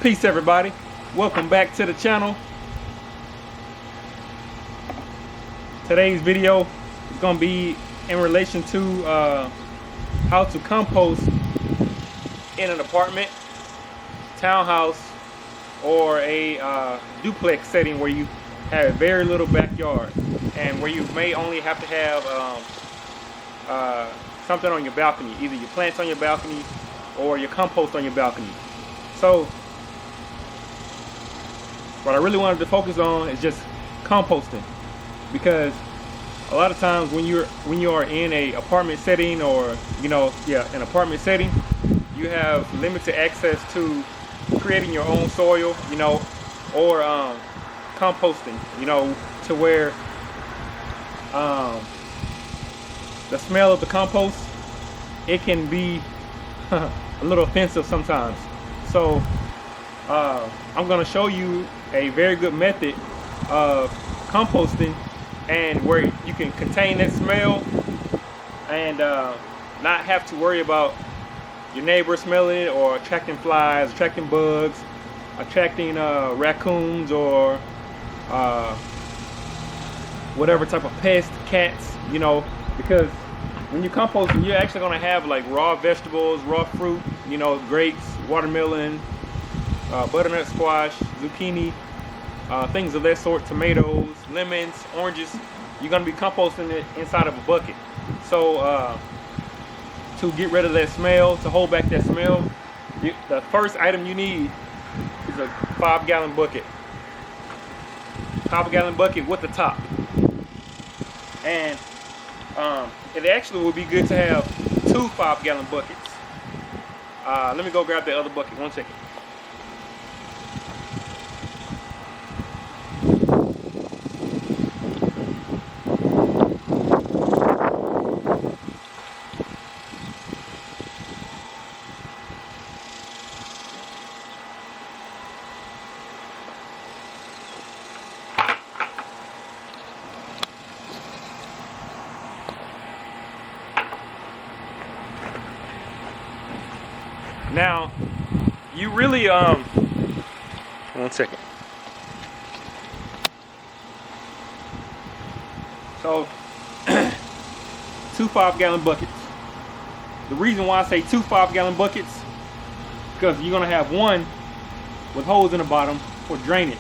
Peace everybody, welcome back to the channel. Today's video is going to be in relation to how to compost in an apartment, townhouse, or a duplex setting where you have very little backyard and where you may only have to have something on your balcony, either your plants on your balcony or your compost on your balcony. So what I really wanted to focus on is just composting, because a lot of times when you are in a apartment setting, or an apartment setting, you have limited access to creating your own soil, or composting, to where the smell of the compost, it can be a little offensive sometimes. So I'm going to show you a very good method of composting, and where you can contain that smell and not have to worry about your neighbor smelling it, or attracting flies, attracting bugs, attracting raccoons, or whatever type of pest, cats, because when you're composting, you're actually going to have like raw vegetables, raw fruit, grapes, watermelon, butternut squash, zucchini, things of that sort, tomatoes, lemons, oranges. You're going to be composting it inside of a bucket. So to get rid of that smell, to hold back that smell, the first item you need is a 5-gallon bucket. 5-gallon bucket with the top. And it actually would be good to have 2 5-gallon buckets. Let me go grab the other bucket, 1 second. Now, you really, 1 second. So, 2 5-gallon buckets. The reason why I say 2 5-gallon buckets, because you're going to have one with holes in the bottom for drainage.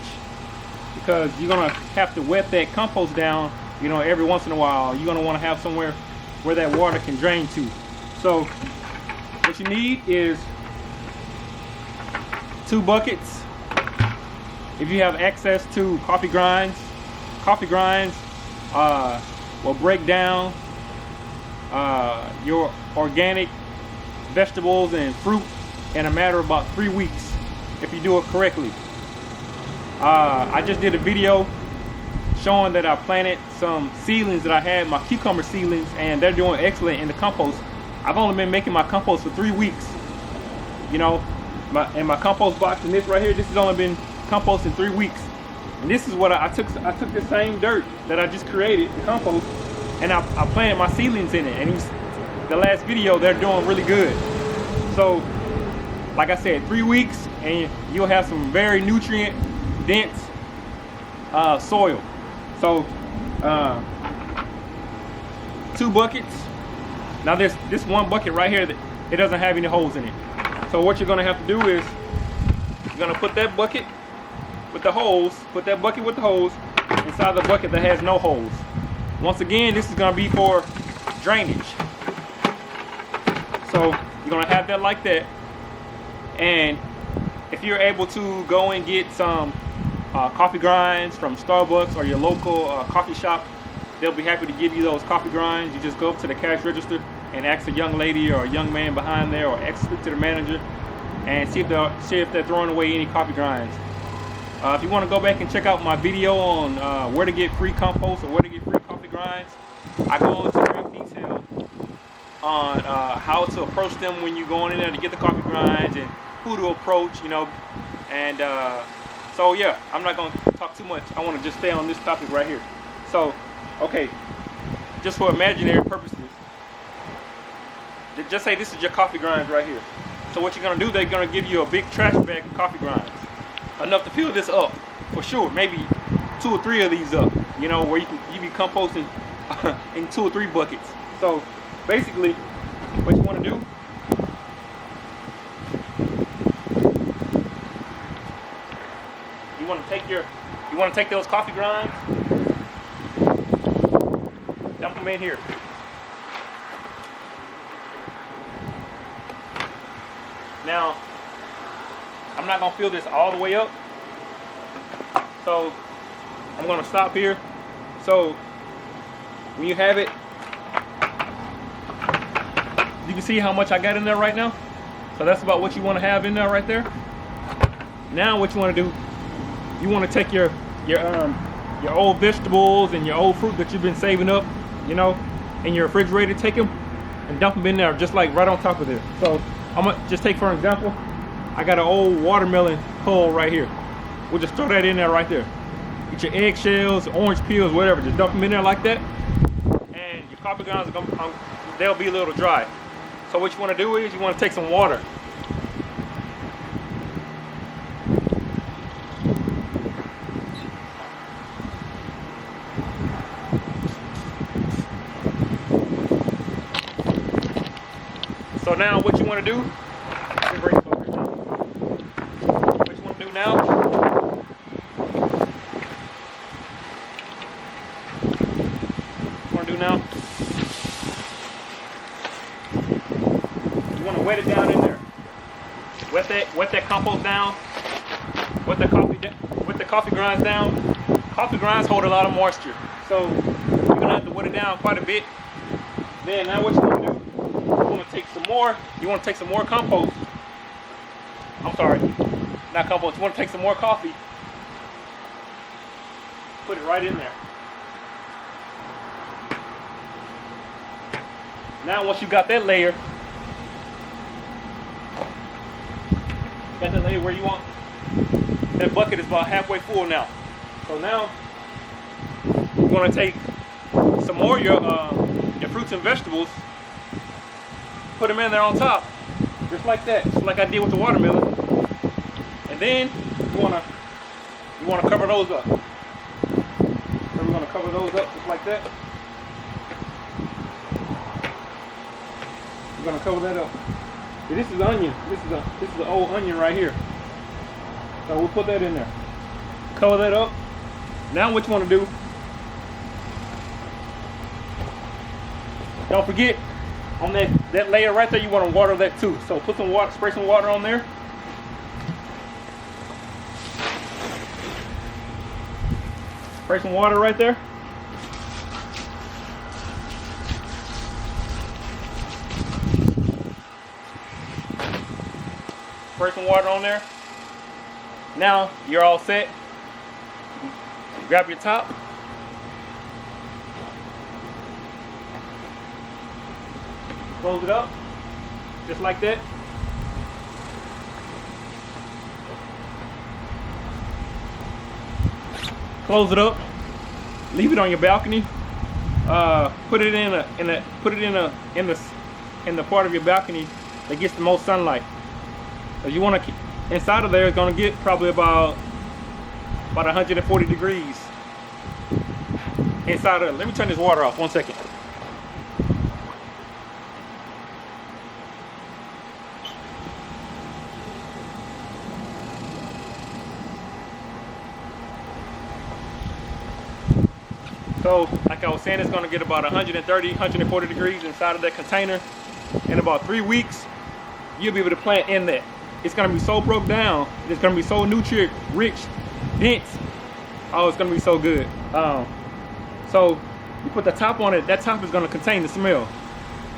Because you're going to have to wet that compost down, every once in a while. You're going to want to have somewhere where that water can drain to. So, what you need is 2 buckets. If you have access to coffee grinds will break down your organic vegetables and fruit in a matter of about 3 weeks if you do it correctly. I just did a video showing that I planted some seedlings that I had, my cucumber seedlings, and they're doing excellent in the compost. I've only been making my compost for 3 weeks. My compost box, and this right here, this has only been compost in 3 weeks. And this is what I took the same dirt that I just created, the compost, and I planted my seedlings in it. And the last video, they're doing really good. So, like I said, 3 weeks, and you'll have some very nutrient dense soil. So, 2 buckets. Now this one bucket right here, it doesn't have any holes in it. So what you're going to have to do is, you're going to put that bucket with the holes, inside the bucket that has no holes. Once again, this is going to be for drainage. So you're going to have that like that. And if you're able to go and get some coffee grinds from Starbucks or your local coffee shop, they'll be happy to give you those coffee grinds. You just go up to the cash register and ask a young lady or a young man behind there, or speak to the manager and see if they're throwing away any coffee grinds. If you want to go back and check out my video on where to get free compost or where to get free coffee grinds, I go into great detail on how to approach them when you're going in there to get the coffee grinds, and who to approach, and so yeah, I'm not going to talk too much. I want to just stay on this topic right here. So, okay, just for imaginary purposes, just say this is your coffee grinds right here. So what you're gonna do, they're gonna give you a big trash bag of coffee grinds, enough to fill this up for sure. Maybe 2 or 3 of these up, you know, where you be composting in 2 or 3 buckets. So basically, what you want to do, you want to take those coffee grinds, dump them in here. Now, I'm not gonna fill this all the way up, so I'm gonna stop here. So when you have it, you can see how much I got in there right now. So that's about what you want to have in there right there. Now what you want to do, you want to take your old vegetables and your old fruit that you've been saving up, you know, in your refrigerator. Take them and dump them in there, just like right on top of this. So I'm gonna just take for an example, I got an old watermelon hull right here. We'll just throw that in there right there. Get your eggshells, orange peels, whatever, just dump them in there like that. And your coffee grounds are gonna, they'll be a little dry. So what you want to do is you want to take some water. So now what you want to do, what you want to do now, you want to wet it down in there. Wet that compost down. Wet the coffee grinds down. Coffee grinds hold a lot of moisture, so you're gonna have to wet it down quite a bit. Then now what you want to do? You want to take some more compost. I'm sorry, not compost. You want to take some more coffee. Put it right in there. Now once you got that layer, where you want, that bucket is about halfway full now. So now you're going to take some more of your fruits and vegetables, put them in there on top, just like that, just like I did with the watermelon. And then you want to cover those up. So we're going to cover those up just like that. We're going to cover that up. See, this is onion. This is the old onion right here. So we'll put that in there. Cover that up. Now what you want to do, don't forget, on that layer right there, you want to water that too. So put some water, spray some water on there. Spray some water right there. Spray some water on there. Now you're all set. Grab your top. Close it up, just like that. Close it up. Leave it on your balcony. Put it in the part of your balcony that gets the most sunlight. So you want to keep inside of there is going to get probably about 140 degrees inside of it. Let me turn this water off 1 second. So, like I was saying, it's going to get about 130, 140 degrees inside of that container. In about 3 weeks, you'll be able to plant in that. It's going to be so broke down. It's going to be so nutrient rich, dense. Oh, it's going to be so good. So you put the top on it. That top is going to contain the smell.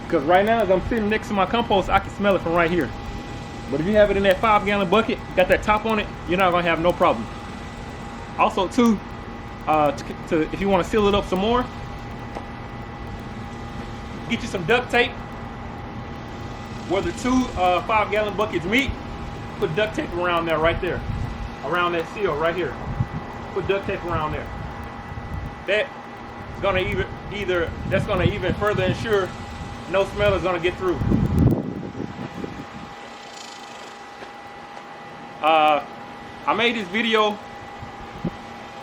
Because right now, as I'm sitting next to my compost, I can smell it from right here. But if you have it in that 5-gallon bucket, got that top on it, you're not going to have no problem. Also, too, if you want to seal it up some more, get you some duct tape. Where the 2 5-gallon buckets meet, put duct tape around there, right there, around that seal right here. Put duct tape around there. That's gonna even further ensure no smell is gonna get through. I made this video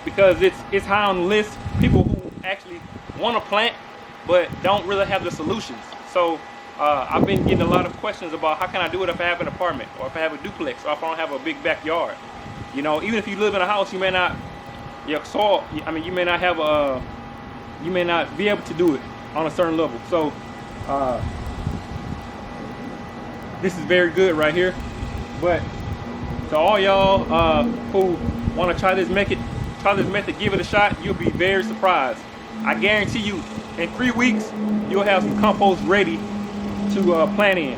because it's high on the list. People who actually want to plant but don't really have the solutions. So I've been getting a lot of questions about how can I do it if I have an apartment, or if I have a duplex, or if I don't have a big backyard. You know, even if you live in a house, you may not, your soil, I mean, you may not have a, you may not be able to do it on a certain level. So this is very good right here. But to all y'all who want to try this method, give it a shot. You'll be very surprised. I guarantee you, in 3 weeks, you'll have some compost ready to plant in.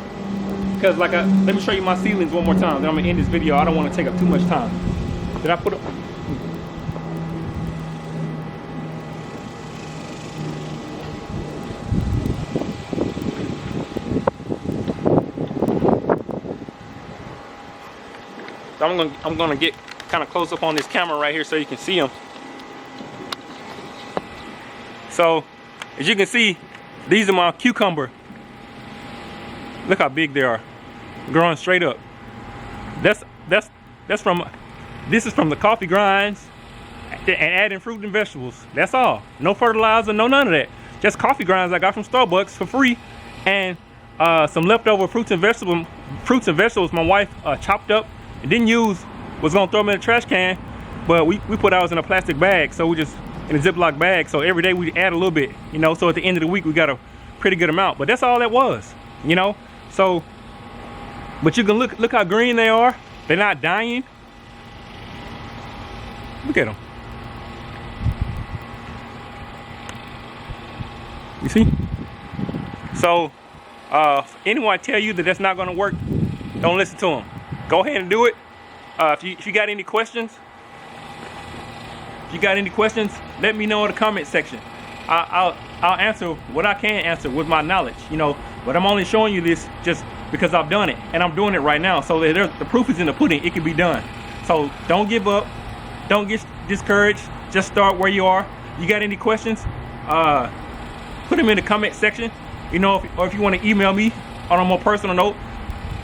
Because let me show you my seedlings one more time. Then I'm gonna end this video. I don't want to take up too much time. Did I put up? So I'm gonna get kind of close up on this camera right here so you can see them. So as you can see, these are my cucumber. Look how big they are, growing straight up. This is from the coffee grinds and adding fruit and vegetables. That's all. No fertilizer, no none of that. Just coffee grinds I got from Starbucks for free, and some leftover fruits and vegetables my wife chopped up and didn't use. Was gonna throw them in the trash can, but we put ours in a plastic bag, so we just in a Ziploc bag. So every day we add a little bit, you know. So at the end of the week we got a pretty good amount. But that's all that was, you know. So, but you can look how green they are. They're not dying. Look at them. You see? So, anyone tell you that that's not going to work, don't listen to them. Go ahead and do it. If you got any questions, let me know in the comment section. I'll answer what I can answer with my knowledge, you know. But I'm only showing you this just because I've done it, and I'm doing it right now. So the proof is in the pudding. It can be done. So don't give up. Don't get discouraged. Just start where you are. You got any questions? Put them in the comment section. You know, or if you want to email me on a more personal note,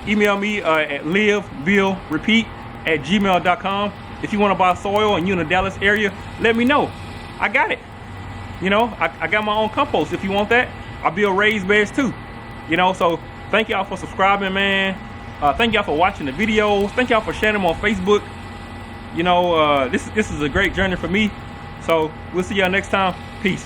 email me at livebuildrepeat@gmail.com. If you want to buy soil and you're in the Dallas area, let me know. I got it. You know, I got my own compost. If you want that, I'll build raised beds too. You know, so thank y'all for subscribing, man. Thank y'all for watching the videos. Thank y'all for sharing them on Facebook. You know, this is a great journey for me. So we'll see y'all next time. Peace.